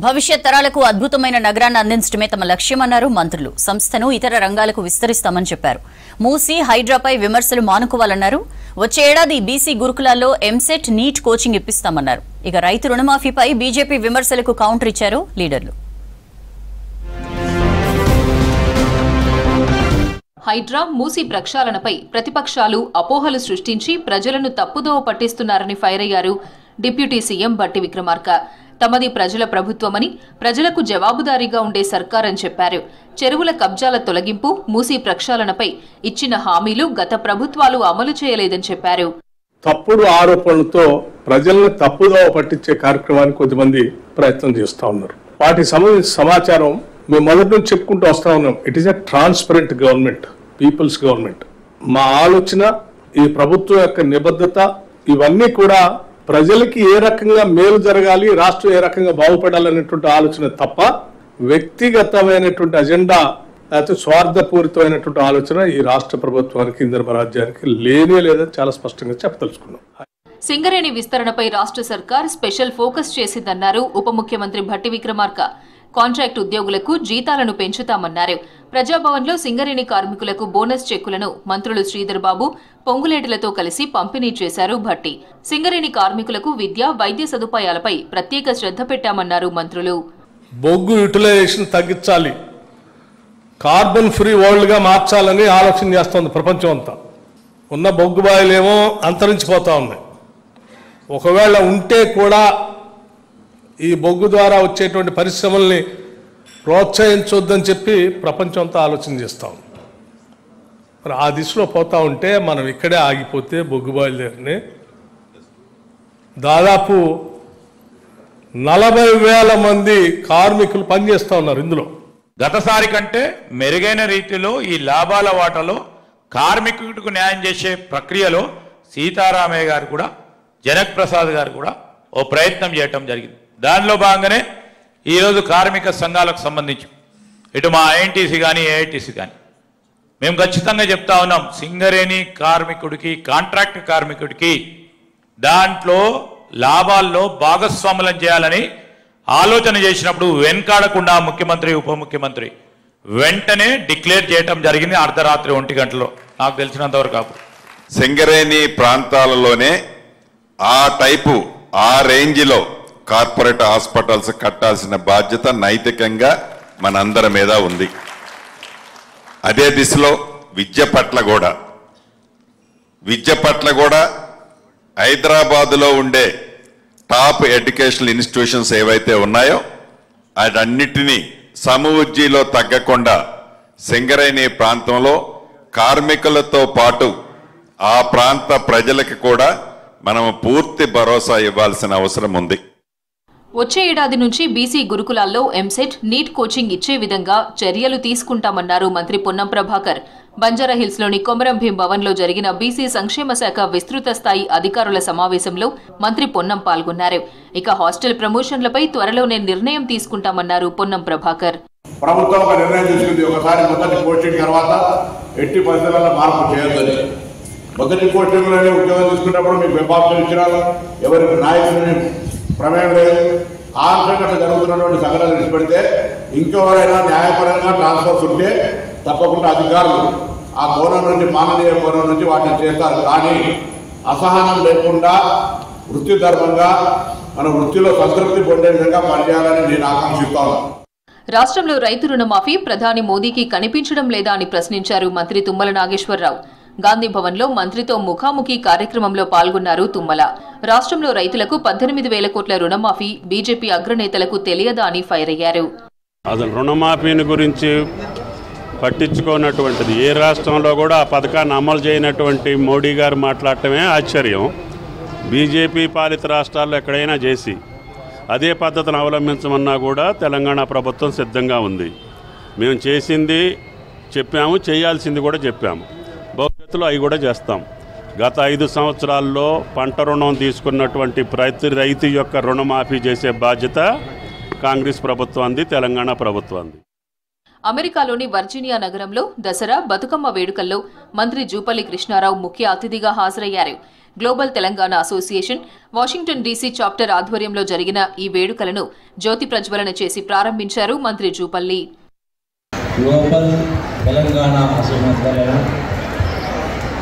భవిష్యత్ తరాలకు అద్భుతమైన నగరాన్ని అందించడమే తమ లక్ష్యమన్నారు మంత్రులు. సంస్థను ఇతర రంగాలకు విస్తరిస్తామని చెప్పారు. మూసీ హైడ్రాపై విమర్శలు మానుకోవాలన్నారు. వచ్చే ఏడాది బీసీ గురుకులాల్లో ఎంసెట్ నీట్ కోచింగ్ ఇప్పిస్తామన్నారు. ఇక రైతు రుణమాఫీపై బీజేపీ విమర్శలకు కౌంటర్ ఇచ్చారు లీడర్లు. హైడ్రా మూసీ ప్రక్షాళనపై ప్రతిపక్షాలు అపోహలు సృష్టించి ప్రజలను తప్పుదోవ పట్టిస్తున్నారని ఫైర్ అయ్యారు డిప్యూటీ సీఎం భట్టి విక్రమార్క. తమది ప్రజల ప్రభుత్వమని, ప్రజలకు జవాబుదారీగా ఉండే సర్కారని చెప్పారు. చెరువుల కబ్జాల తొలగింపు, మూసీ ప్రక్షాళనపై ఇచ్చిన హామీలు గత ప్రభుత్వాలు అమలు చేయలేదని చెప్పారు. తప్పుడు ఆరోపణలతో ప్రజలను తప్పుదోవ పట్టించే కార్యక్రమాన్ని కొద్దిమంది ప్రయత్నం చేస్తా ఉన్నారు. వాటికి సంబంధించిన సమాచారం మేము మొదటి నుంచి చెప్పుకుంటూ వస్తా ఉన్నాం. It is a transparent government, people's government. మా ఆలోచన, ఈ ప్రభుత్వం యొక్క నిబద్ధత, ఇవన్నీ కూడా ప్రజలకి ఏ రకంగా మేలు జరగాలి, రాష్ట్రం ఏ రకంగా బాగుపడాలనేటువంటి ఆలోచన తప్ప వ్యక్తిగతమైనటువంటి అజెండా లేకపోతే స్వార్థపూరితమైనటువంటి ఆలోచన ఈ రాష్ట్ర ప్రభుత్వానికి, ఇందిరమ్మ రాజ్యానికి లేనే లేదని చాలా స్పష్టంగా చెప్పదలుచుకున్నాం. సింగరేణి విస్తరణపై రాష్ట్ర సర్కార్ స్పెషల్ ఫోకస్ చేసిందన్నారు ఉప ముఖ్యమంత్రి భట్టి విక్రమార్క. కాంట్రాక్ట్ ఉద్యోగులకు జీతాలను పెంచుతామన్నారు. ప్రజాభవన్లో సింగరేణి కార్మికులకు బోనస్ చెక్కులను మంత్రులు శ్రీధర్ బాబు, పొంగులేటిలతో కలిసి పంపిణీ చేశారు భట్టి. సింగరేణి కార్మికులకు విద్య, వైద్య సదుపాయాలపై ప్రత్యేక శ్రద్ధ పెట్టామన్నారు మంత్రులు. బొగ్గు యూటిలైజేషన్ తగ్గించాలి, కార్బన్ ఫ్రీ వరల్డ్ గా మార్చాలని ఆలోచన చేస్తోంది ప్రపంచం అంతా. ఉన్న బొగ్గు బాయిలేమో అంతరించిపోతా ఉన్నాయి. ఒకవేళ ఉంటే కూడా ఈ బొగ్గు ద్వారా వచ్చేటువంటి పరిశ్రమల్ని ప్రోత్సహించొద్దని చెప్పి ప్రపంచం అంతా ఆలోచన చేస్తాం. మరి ఆ దిశలో పోతా ఉంటే మనం ఇక్కడే ఆగిపోతే బొగ్గు బాయిలర్ని దాదాపు 40,000 మంది కార్మికులు పనిచేస్తూ ఉన్నారు ఇందులో. గతసారి కంటే మెరుగైన రీతిలో ఈ లాభాల వాటాలో కార్మికుడికి న్యాయం చేసే ప్రక్రియలో సీతారామయ్య గారు కూడా, జనక్ ప్రసాద్ గారు కూడా ఓ ప్రయత్నం చేయటం జరిగింది. దానిలో భాగంగానే ఈరోజు కార్మిక సంఘాలకు సంబంధించి ఇటు మా ఐఎన్టీసీ కానీ, ఏఐటీసీ కానీ మేము ఖచ్చితంగా చెప్తా ఉన్నాం, సింగరేణి కార్మికుడికి, కాంట్రాక్ట్ కార్మికుడికి దాంట్లో లాభాల్లో భాగస్వాములను చేయాలని ఆలోచన చేసినప్పుడు వెనకాడకుండా ముఖ్యమంత్రి, ఉప ముఖ్యమంత్రి వెంటనే డిక్లేర్ చేయటం జరిగింది. అర్ధరాత్రి 1 గంటలో నాకు తెలిసినంతవరకు. సింగరేణి ప్రాంతాలలోనే ఆ టైపు, ఆ రేంజ్లో కార్పొరేట్ హాస్పిటల్స్ కట్టాల్సిన బాధ్యత నైతికంగా మనందరి మీద ఉంది. అదే దిశలో విద్య పట్ల కూడా హైదరాబాదులో ఉండే టాప్ ఎడ్యుకేషనల్ ఇన్స్టిట్యూషన్స్ ఏవైతే ఉన్నాయో అదన్నిటినీ సమవుజ్జీలో తగ్గకుండా సింగరేణి ప్రాంతంలో కార్మికులతో పాటు ఆ ప్రాంత ప్రజలకు కూడా మనం పూర్తి భరోసా ఇవ్వాల్సిన అవసరం ఉంది. వచ్చే ఏడాది నుంచి బీసీ గురుకులాల్లో ఎంసెట్, నీట్ కోచింగ్ ఇచ్చే విధంగా చర్యలు తీసుకుంటామన్నారు మంత్రి పొన్నం ప్రభాకర్. బంజారాహిల్స్లోని కొమరం భీం భవన్లో జరిగిన బీసీ సంక్షేమ శాఖ విస్తృత స్థాయి అధికారుల సమావేశంలో మంత్రి పొన్నం పాల్గొన్నారు. ఇక హాస్టల్ ప్రమోషన్లపై త్వరలోనే నిర్ణయం తీసుకుంటామన్నారు పొన్నం ప్రభాకర్. ప్రభుత్వం ఒక నిర్ణయం తీసుకుంది, ఒకసారి మొదటి పోస్టింగ్ తర్వాత ఎట్టి పరిస్థితుల్లో మార్పు చేయొద్దని. మొదటి పోస్టింగ్లోనే ఉద్యోగం తీసుకున్నప్పుడు మీకు వెబ్బాప్షన్ ఇచ్చినారు, ఎవరికి నాయకుని ప్రమేయం లేదు. ఆ సంఘటన జరుగుతున్నటువంటి సంఘటనలు విడిచిపెడితే ఇంకెవరైనా న్యాయపరంగా ట్రాన్స్ఫర్స్ ఉంటే తప్పకుండా అధికారులు ఆ కోణం నుంచి, మానవీయ కోణం నుంచి వాటిని చేస్తారు. కానీ అసహనం లేకుండా వృత్తి ధర్మంగా మన వృత్తిలో సంతృప్తి పొందే విధంగా పనిచేయాలని నేను ఆకాంక్షిస్తాను. రాష్ట్రంలో రైతు రుణమాఫీ ప్రధాని మోదీకి కనిపించడం లేదా అని ప్రశ్నించారు మంత్రి తుమ్మల నాగేశ్వరరావు. గాంధీ భవన్లో మంత్రితో ముఖాముఖి కార్యక్రమంలో పాల్గొన్నారు తుమ్మల. రాష్ట్రంలో రైతులకు 18,000 కోట్ల రుణమాఫీ బీజేపీ అగ్రనేతలకు తెలియదా అని ఫైర్ అయ్యారు. అసలు రుణమాఫీని గురించి పట్టించుకోనటువంటిది ఏ రాష్ట్రంలో కూడా ఆ పథకాన్ని అమలు చేయనటువంటి మోడీ గారు మాట్లాడటమే ఆశ్చర్యం. బీజేపీ పాలిత రాష్ట్రాల్లో ఎక్కడైనా చేసి అదే పద్ధతిని అవలంబించమన్నా కూడా తెలంగాణ ప్రభుత్వం సిద్ధంగా ఉంది. మేము చేసింది చెప్పాము, చేయాల్సింది కూడా చెప్పాము. భవిష్యత్తులో అవి కూడా చేస్తాం. గత 5 సంవత్సరాల్లో పంట రుణం తీసుకున్నటువంటి ప్రతి రైతు యొక్క రుణమాఫీ చేసే బాధ్యత కాంగ్రెస్ ప్రభుత్వాన్ని, తెలంగాణ ప్రభుత్వాన్ని. అమెరికాలోని వర్జీనియా నగరంలో దసరా, బతుకమ్మ వేడుకల్లో మంత్రి జూపల్లి కృష్ణారావు ముఖ్య అతిథిగా హాజరయ్యారు. Global Telangana association Washington DC chapter ఆధ్వర్యంలో జరిగిన ఈ వేడుకలను జ్యోతి ప్రజ్వలన చేసి ప్రారంభించారు మంత్రి జూపల్లి. గ్లోబల్ తెలంగాణ అసోసియేషన్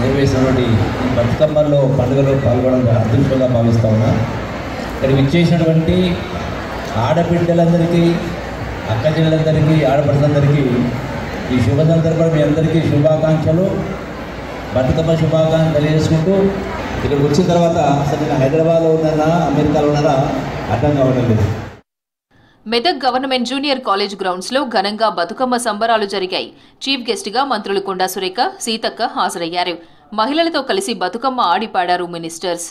నిర్వహిస్తున్నటువంటి ఈ బతుకమ్మలో పండుగలో పాల్గొనడం అదృష్టంగా భావిస్తా ఉన్నా. ఇక్కడికి విచ్చేసినటువంటి ఆడబిడ్డలందరికీ, అక్కచెల్లెలందరికీ, ఆడపడులందరికీ ఈ శుభ సందర్భంలో మీ అందరికీ శుభాకాంక్షలు, బతుకమ్మ శుభాకాంక్షలు తెలియజేసుకుంటూ ఇక్కడికి వచ్చిన తర్వాత అసలు నేను హైదరాబాద్లో ఉన్నానా అమెరికాలో ఉన్నానా అర్థం కావడం లేదు. Medak government junior college grounds లో ఘనంగా బతుకమ్మ సంబరాలు జరిగాయి. చీఫ్ గెస్ట్ గా మంత్రులు కొండా సురేఖ, సీతక్క హాజరయ్యారు. మహిళలతో కలిసి బతుకమ్మ ఆడి పాడారు మినిస్టర్స్.